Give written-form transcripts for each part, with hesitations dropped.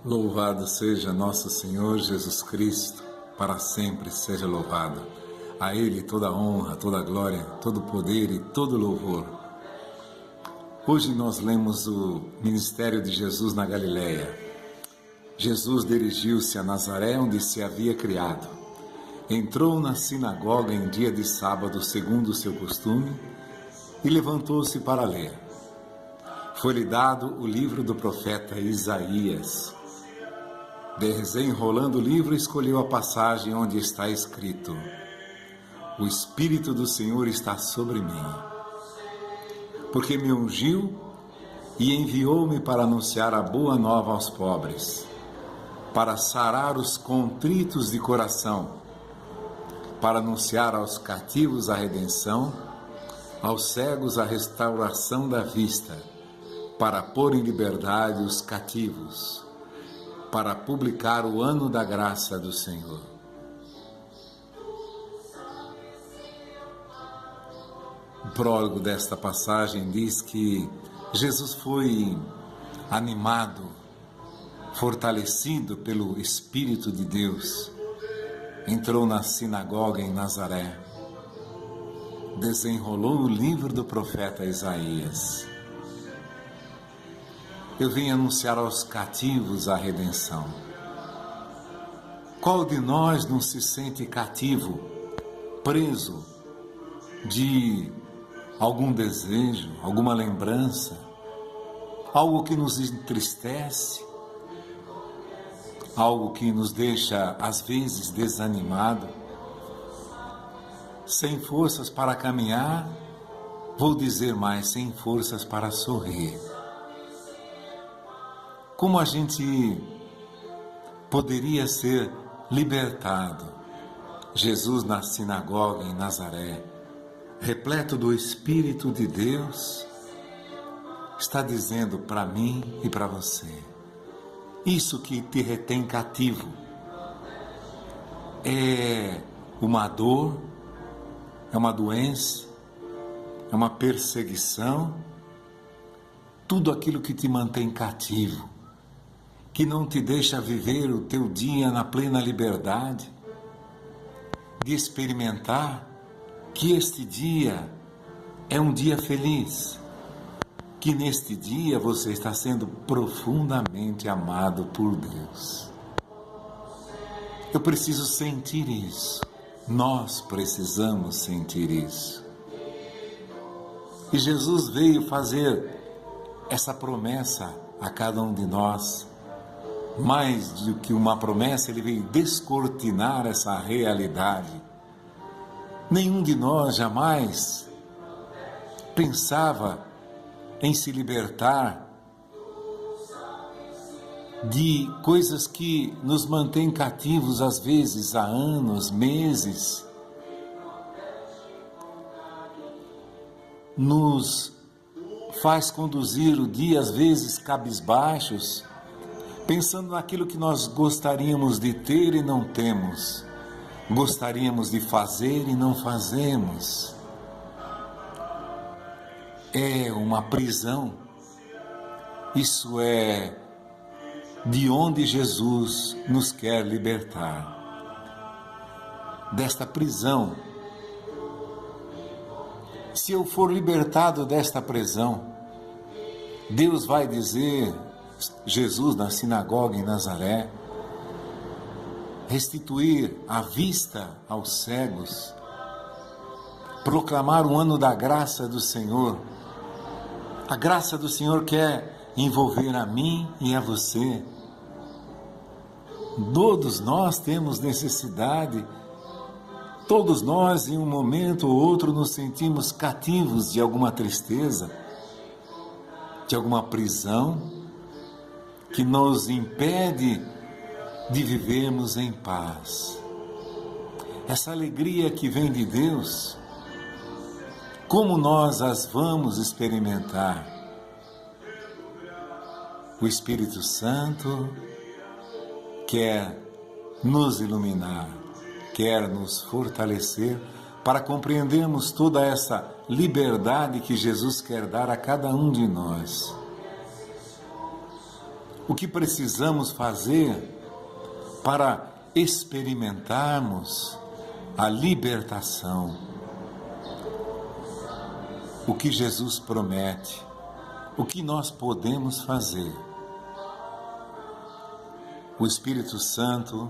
Louvado seja nosso Senhor Jesus Cristo, para sempre seja louvado. A Ele toda a honra, toda a glória, todo o poder e todo o louvor. Hoje nós lemos o ministério de Jesus na Galileia. Jesus dirigiu-se a Nazaré, onde se havia criado. Entrou na sinagoga em dia de sábado, segundo o seu costume, e levantou-se para ler. Foi-lhe dado o livro do profeta Isaías. Desenrolando o livro, escolheu a passagem onde está escrito: O Espírito do Senhor está sobre mim, porque me ungiu e enviou-me para anunciar a boa nova aos pobres, para sarar os contritos de coração, para anunciar aos cativos a redenção, aos cegos a restauração da vista, para pôr em liberdade os cativos, para publicar o ano da graça do Senhor. O prólogo desta passagem diz que Jesus foi animado, fortalecido pelo Espírito de Deus. Entrou na sinagoga em Nazaré, desenrolou o livro do profeta Isaías. Eu vim anunciar aos cativos a redenção. Qual de nós não se sente cativo, preso de algum desejo, alguma lembrança, algo que nos entristece, algo que nos deixa, às vezes, desanimado, sem forças para caminhar, vou dizer mais, sem forças para sorrir. Como a gente poderia ser libertado? Jesus na sinagoga em Nazaré, repleto do Espírito de Deus, está dizendo para mim e para você: isso que te retém cativo é uma dor, é uma doença, é uma perseguição, tudo aquilo que te mantém cativo, que não te deixa viver o teu dia na plena liberdade, de experimentar que este dia é um dia feliz, que neste dia você está sendo profundamente amado por Deus. Eu preciso sentir isso, nós precisamos sentir isso. E Jesus veio fazer essa promessa a cada um de nós. Mais do que uma promessa, ele veio descortinar essa realidade. Nenhum de nós jamais pensava em se libertar de coisas que nos mantêm cativos, às vezes há anos, meses, nos faz conduzir o dia, às vezes, cabisbaixos, pensando naquilo que nós gostaríamos de ter e não temos, gostaríamos de fazer e não fazemos. É uma prisão. Isso é de onde Jesus nos quer libertar. Desta prisão. Se eu for libertado desta prisão, Deus vai dizer, Jesus na sinagoga em Nazaré, restituir a vista aos cegos, proclamar o ano da graça do Senhor. A graça do Senhor quer envolver a mim e a você. Todos nós temos necessidade, todos nós em um momento ou outro nos sentimos cativos de alguma tristeza, de alguma prisão, que nos impede de vivermos em paz. Essa alegria que vem de Deus, como nós as vamos experimentar? O Espírito Santo quer nos iluminar, quer nos fortalecer para compreendermos toda essa liberdade que Jesus quer dar a cada um de nós. o que precisamos fazer para experimentarmos a libertação. O que Jesus promete, o que nós podemos fazer. O Espírito Santo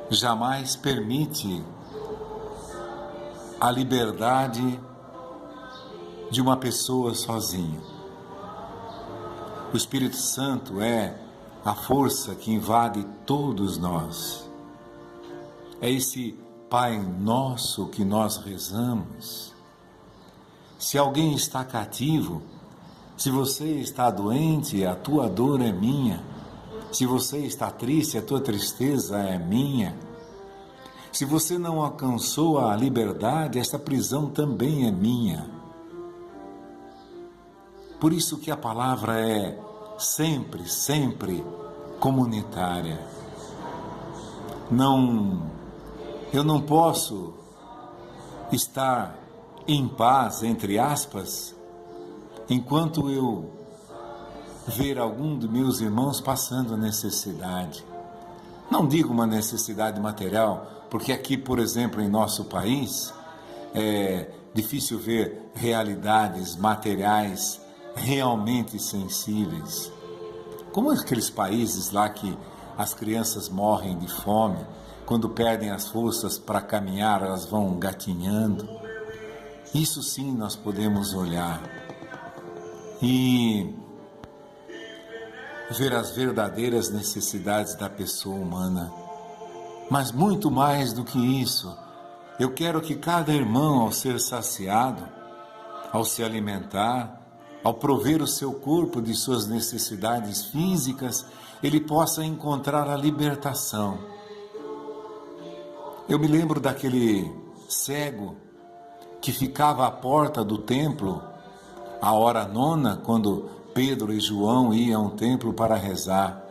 jamais permite a liberdade de uma pessoa sozinha. O Espírito Santo é a força que invade todos nós. É esse Pai Nosso que nós rezamos. Se alguém está cativo, se você está doente, a tua dor é minha. Se você está triste, a tua tristeza é minha. Se você não alcançou a liberdade, esta prisão também é minha. Por isso que a palavra é sempre, sempre comunitária. Eu não posso estar em paz, entre aspas, enquanto eu ver algum dos meus irmãos passando necessidade. Não digo uma necessidade material, porque aqui, por exemplo, em nosso país, é difícil ver realidades materiais realmente sensíveis. Como aqueles países lá que as crianças morrem de fome, quando perdem as forças para caminhar, elas vão gatinhando. Isso sim nós podemos olhar e ver as verdadeiras necessidades da pessoa humana. Mas muito mais do que isso, eu quero que cada irmão, ao ser saciado, ao se alimentar, ao prover o seu corpo de suas necessidades físicas, ele possa encontrar a libertação. Eu me lembro daquele cego que ficava à porta do templo, à hora nona, quando Pedro e João iam ao templo para rezar.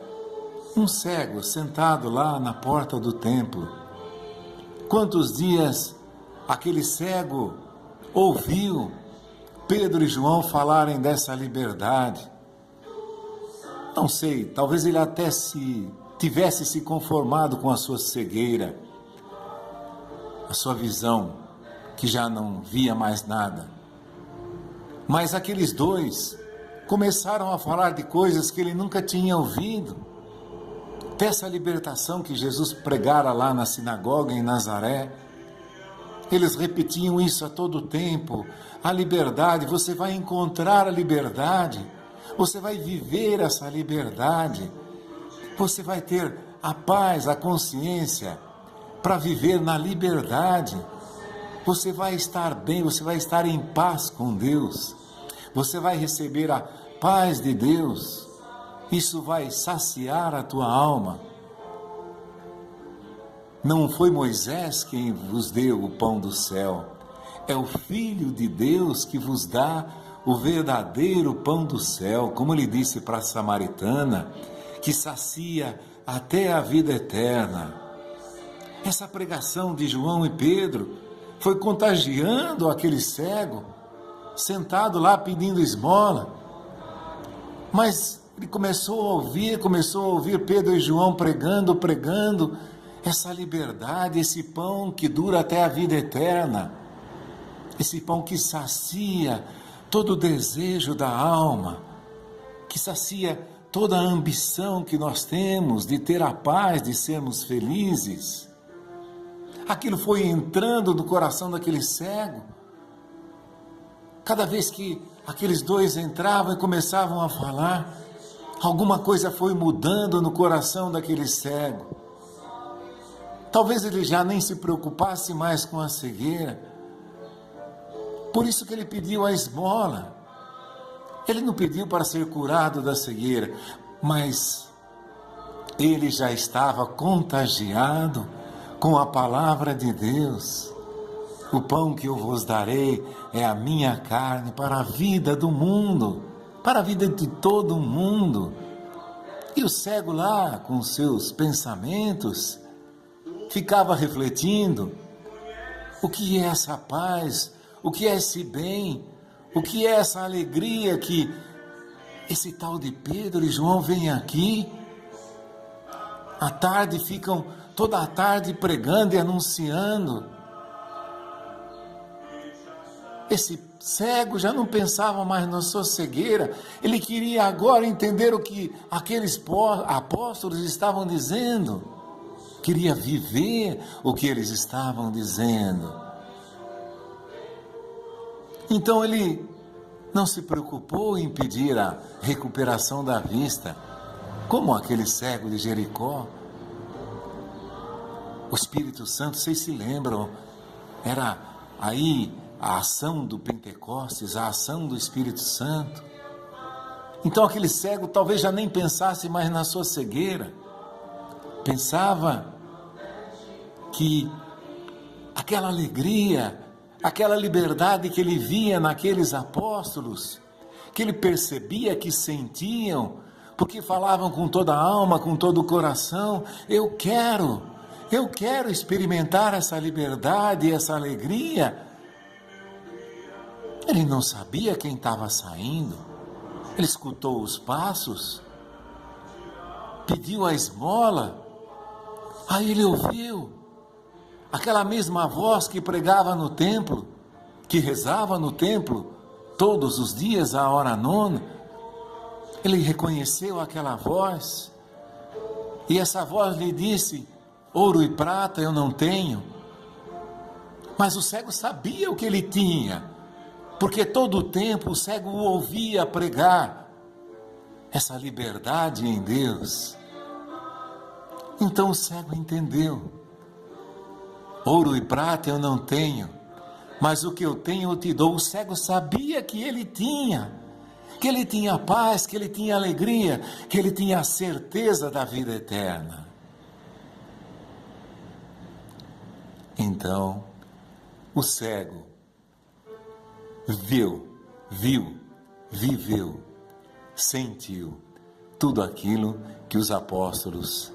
Um cego sentado lá na porta do templo. Quantos dias aquele cego ouviu Pedro e João falarem dessa liberdade? Não sei, talvez ele até tivesse se conformado com a sua cegueira, a sua visão, que já não via mais nada. Mas aqueles dois começaram a falar de coisas que ele nunca tinha ouvido. Dessa libertação que Jesus pregara lá na sinagoga em Nazaré. Eles repetiam isso a todo tempo. A liberdade, você vai encontrar a liberdade. Você vai viver essa liberdade. Você vai ter a paz, a consciência para viver na liberdade. Você vai estar bem, você vai estar em paz com Deus. Você vai receber a paz de Deus. Isso vai saciar a tua alma. Não foi Moisés quem vos deu o pão do céu. É o Filho de Deus que vos dá o verdadeiro pão do céu, como ele disse para a samaritana, que sacia até a vida eterna. Essa pregação de João e Pedro foi contagiando aquele cego, sentado lá pedindo esmola. Mas ele começou a ouvir Pedro e João pregando essa liberdade, esse pão que dura até a vida eterna, esse pão que sacia todo o desejo da alma, que sacia toda a ambição que nós temos de ter a paz, de sermos felizes. Aquilo foi entrando no coração daquele cego. Cada vez que aqueles dois entravam e começavam a falar, alguma coisa foi mudando no coração daquele cego. Talvez ele já nem se preocupasse mais com a cegueira. Por isso que ele pediu a esmola. Ele não pediu para ser curado da cegueira, mas ele já estava contagiado com a palavra de Deus. O pão que eu vos darei é a minha carne para a vida do mundo, para a vida de todo mundo. E o cego lá, com seus pensamentos, ficava refletindo: o que é essa paz? O que é esse bem? O que é essa alegria que esse tal de Pedro e João vem aqui, à tarde ficam toda a tarde pregando e anunciando. Esse cego já não pensava mais na sua cegueira, ele queria agora entender o que aqueles apóstolos estavam dizendo, queria viver o que eles estavam dizendo. Então ele não se preocupou em pedir a recuperação da vista, como aquele cego de Jericó. O Espírito Santo, vocês se lembram, era aí a ação do Pentecostes, a ação do Espírito Santo. Então aquele cego talvez já nem pensasse mais na sua cegueira, pensava que aquela alegria, aquela liberdade que ele via naqueles apóstolos, que ele percebia que sentiam, porque falavam com toda a alma, com todo o coração, eu quero experimentar essa liberdade, essa alegria. Ele não sabia quem estava saindo, ele escutou os passos, pediu a esmola, aí ele ouviu aquela mesma voz que pregava no templo, que rezava no templo todos os dias à hora nona. Ele reconheceu aquela voz, e essa voz lhe disse: ouro e prata eu não tenho. Mas o cego sabia o que ele tinha, porque todo o tempo o cego o ouvia pregar essa liberdade em Deus. Então o cego entendeu: ouro e prata eu não tenho, mas o que eu tenho eu te dou. O cego sabia que ele tinha paz, que ele tinha alegria, que ele tinha a certeza da vida eterna. Então, o cego viveu, sentiu tudo aquilo que os apóstolos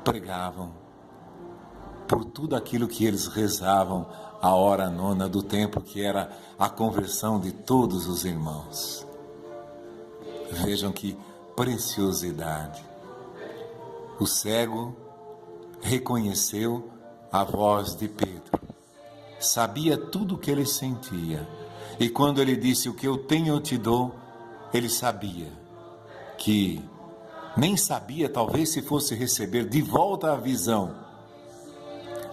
pregavam, por tudo aquilo que eles rezavam à hora nona do templo, que era a conversão de todos os irmãos. Vejam que preciosidade. O cego reconheceu a voz de Pedro, sabia tudo o que ele sentia, e quando ele disse: o que eu tenho eu te dou, ele sabia que nem sabia talvez se fosse receber de volta a visão,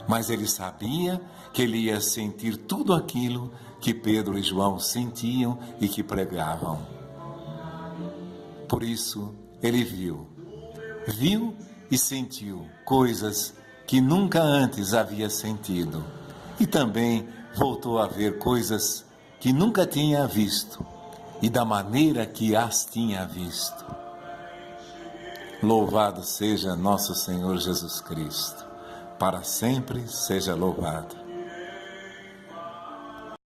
mas ele sabia que ele ia sentir tudo aquilo que Pedro e João sentiam e que pregavam. Por isso ele viu e sentiu coisas que nunca antes havia sentido, e também voltou a ver coisas que nunca tinha visto, e da maneira que as tinha visto. Louvado seja nosso Senhor Jesus Cristo, para sempre seja louvado.